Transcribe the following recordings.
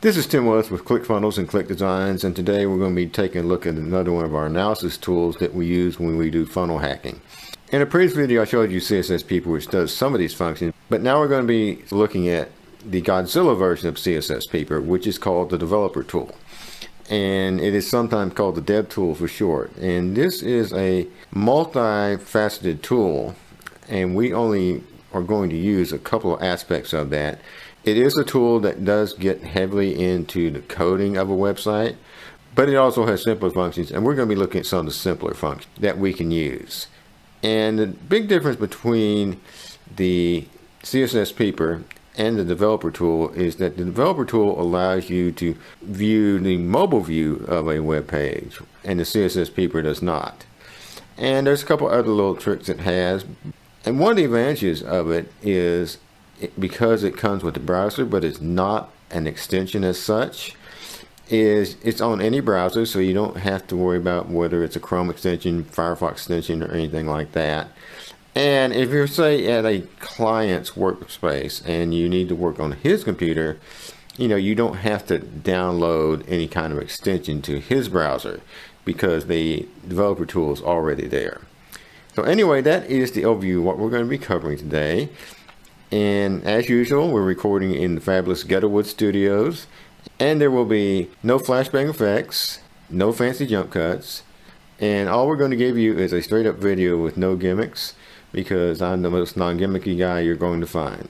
This is Tim Willis with ClickFunnels and Click Designs, and today we're going to be taking a look at another one of our analysis tools that we use when we do funnel hacking. In a previous video I showed you CSS Peeper, which does some of these functions, but now we're going to be looking at the Godzilla version of CSS Peeper, which is called the developer tool. And it is sometimes called the dev tool for short. And this is a multifaceted tool, and we only are going to use a couple of aspects of that. It is a tool that does get heavily into the coding of a website, but it also has simpler functions, and we're going to be looking at some of the simpler functions that we can use. And the big difference between the CSS Peeper and the developer tool is that the developer tool allows you to view the mobile view of a web page, and the CSS Peeper does not. And there's a couple other little tricks it has, and one of the advantages of it is because it comes with the browser, but it's not an extension as such, is it's on any browser, so you don't have to worry about whether it's a Chrome extension, Firefox extension, or anything like that. And if you're, say, at a client's workspace and you need to work on his computer, you don't have to download any kind of extension to his browser because the developer tool is already there. So anyway, that is the overview of what we're going to be covering today. And as usual, we're recording in the fabulous Ghettowood Studios, and there will be no flashbang effects, no fancy jump cuts, and all we're going to give you is a straight up video with no gimmicks, because I'm the most non-gimmicky guy you're going to find.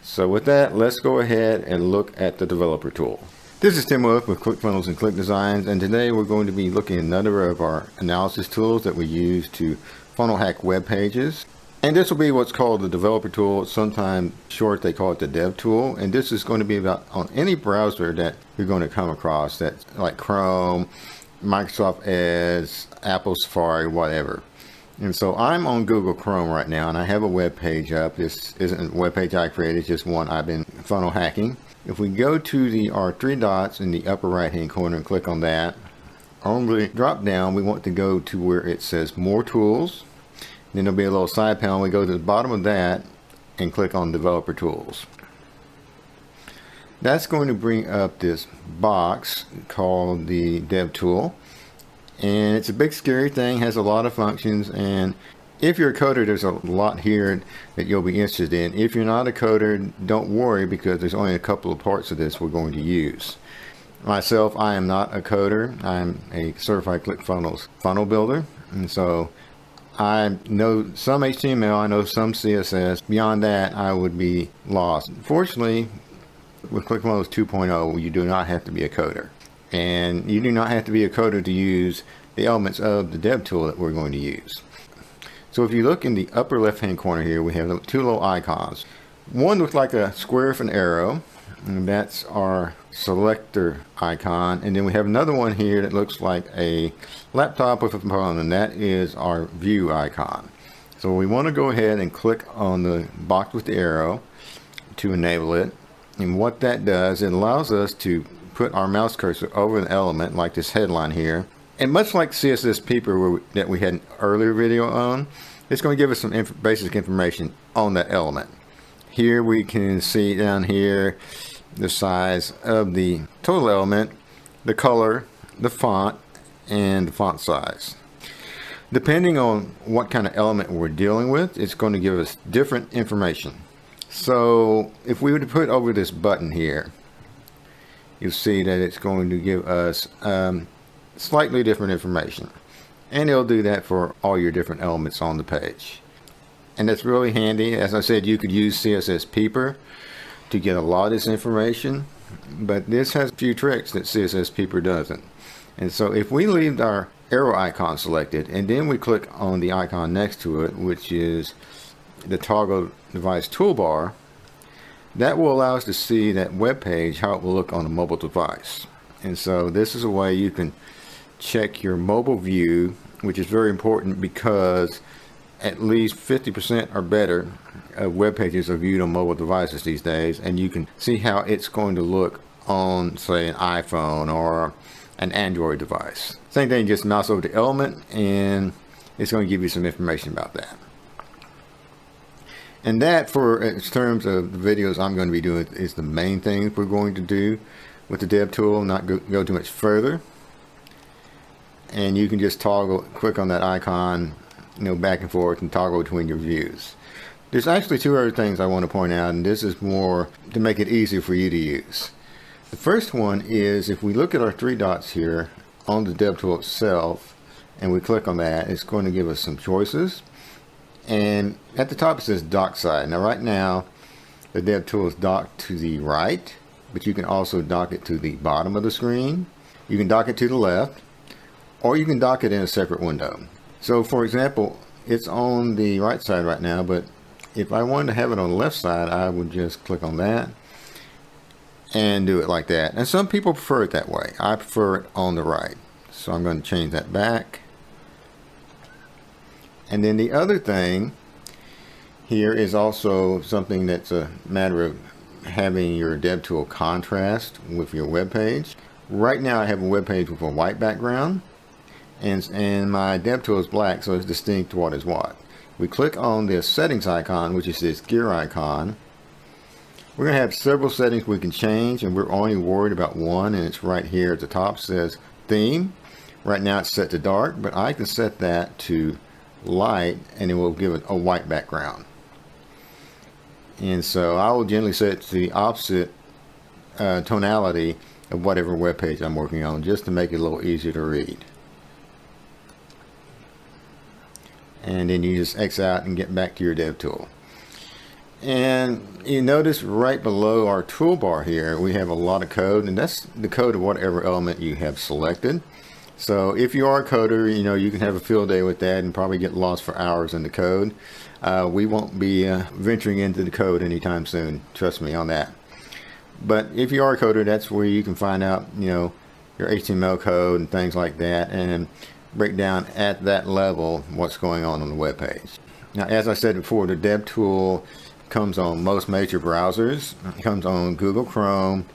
So with that, let's go ahead and look at the developer tool. This is Tim Willis with ClickFunnels and Click Designs, and today we're going to be looking at another of our analysis tools that we use to funnel hack web pages. And this will be what's called the developer tool. Sometimes short they call it the dev tool. And this is going to be about on any browser that you're going to come across, that's like Chrome, Microsoft Edge, Apple Safari, whatever. And so I'm on Google Chrome right now, and I have a web page up. This isn't a web page I created, it's just one I've been funnel hacking. If we go to our three dots in the upper right hand corner and click on that, on the drop down we want to go to where it says more tools. Then there'll be a little side panel. We go to the bottom of that and click on developer tools. That's going to bring up this box called the dev tool, and it's a big scary thing, has a lot of functions, and if you're a coder there's a lot here that you'll be interested in. If you're not a coder, don't worry, because there's only a couple of parts of this we're going to use. Myself, I am not a coder. I'm a certified ClickFunnels funnel builder, and so I know some HTML, I know some CSS. Beyond that, I would be lost. Fortunately, with ClickFunnels 2.0, you do not have to be a coder. And you do not have to be a coder to use the elements of the dev tool that we're going to use. So if you look in the upper left-hand corner here, we have two little icons. One looks like a square with an arrow, and that's our selector icon. And then we have another one here that looks like a laptop with a phone, and that is our view icon. So we want to go ahead and click on the box with the arrow to enable it. And what that does, it allows us to put our mouse cursor over an element like this headline here. And much like CSS Peeper that we had an earlier video on, it's going to give us some basic information on that element. Here we can see down here the size of the total element, the color, the font, and the font size. Depending on what kind of element we're dealing with, it's going to give us different information. So if we were to put over this button here, you'll see that it's going to give us slightly different information. And it'll do that for all your different elements on the page. And that's really handy. As I said, you could use CSS Peeper to get a lot of this information, but this has a few tricks that CSS Peeper doesn't. And so if we leave our arrow icon selected and then we click on the icon next to it, which is the toggle device toolbar, that will allow us to see that web page, how it will look on a mobile device. And so this is a way you can check your mobile view, which is very important because at least 50% or better of web pages are viewed on mobile devices these days, and you can see how it's going to look on, say, an iPhone or an Android device. Same thing, just mouse over the element and it's going to give you some information about that. And that, for in terms of the videos I'm going to be doing, is the main things we're going to do with the Dev tool, not go too much further. And you can just click on that icon, back and forth and toggle between your views. There's actually two other things I want to point out, and this is more to make it easier for you to use. The first one is, if we look at our three dots here on the Dev tool itself, and we click on that, it's going to give us some choices. And at the top it says dock side. Now right now the Dev tool is docked to the right, but you can also dock it to the bottom of the screen. You can dock it to the left, or you can dock it in a separate window. So for example, it's on the right side right now, but if I wanted to have it on the left side, I would just click on that and do it like that. And some people prefer it that way. I prefer it on the right. So I'm going to change that back. And then the other thing here is also something that's a matter of having your Dev tool contrast with your web page. Right now I have a web page with a white background, and my Dev tool is black, so it's distinct what is what. We click on this settings icon, which is this gear icon. We're going to have several settings we can change, and we're only worried about one, and it's right here at the top. It says theme. Right now it's set to dark, but I can set that to light, and it will give it a white background. And so I will generally set it to the opposite tonality of whatever web page I'm working on, just to make it a little easier to read. And then you just X out and get back to your Dev tool. And you notice right below our toolbar here, we have a lot of code, and that's the code of whatever element you have selected. So if you are a coder, you can have a field day with that and probably get lost for hours in the code. We won't be venturing into the code anytime soon, trust me on that. But if you are a coder, that's where you can find out, your HTML code and things like that, and break down at that level what's going on the web page. Now, as I said before, the Dev tool comes on most major browsers. It comes on Google Chrome,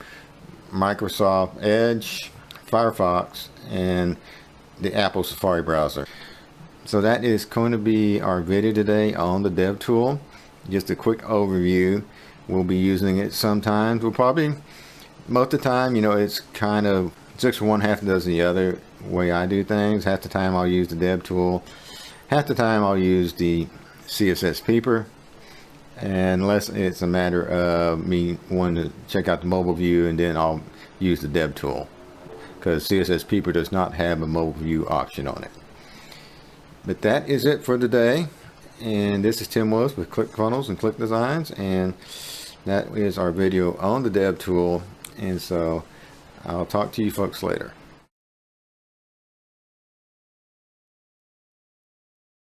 Microsoft Edge, Firefox, and the Apple Safari browser. So that is going to be our video today on the Dev tool. Just a quick overview. We'll be using it sometimes. We'll probably, most of the time, it's kind of 6 for one, half a dozen the other way I do things. Half the time I'll use the Dev tool. Half the time I'll use the CSS Peeper. Unless it's a matter of me wanting to check out the mobile view, and then I'll use the Dev tool, because CSS Peeper does not have a mobile view option on it. But that is it for today, and this is Tim Willis with ClickFunnels and Click Designs, and that is our video on the Dev tool. And so I'll talk to you folks later.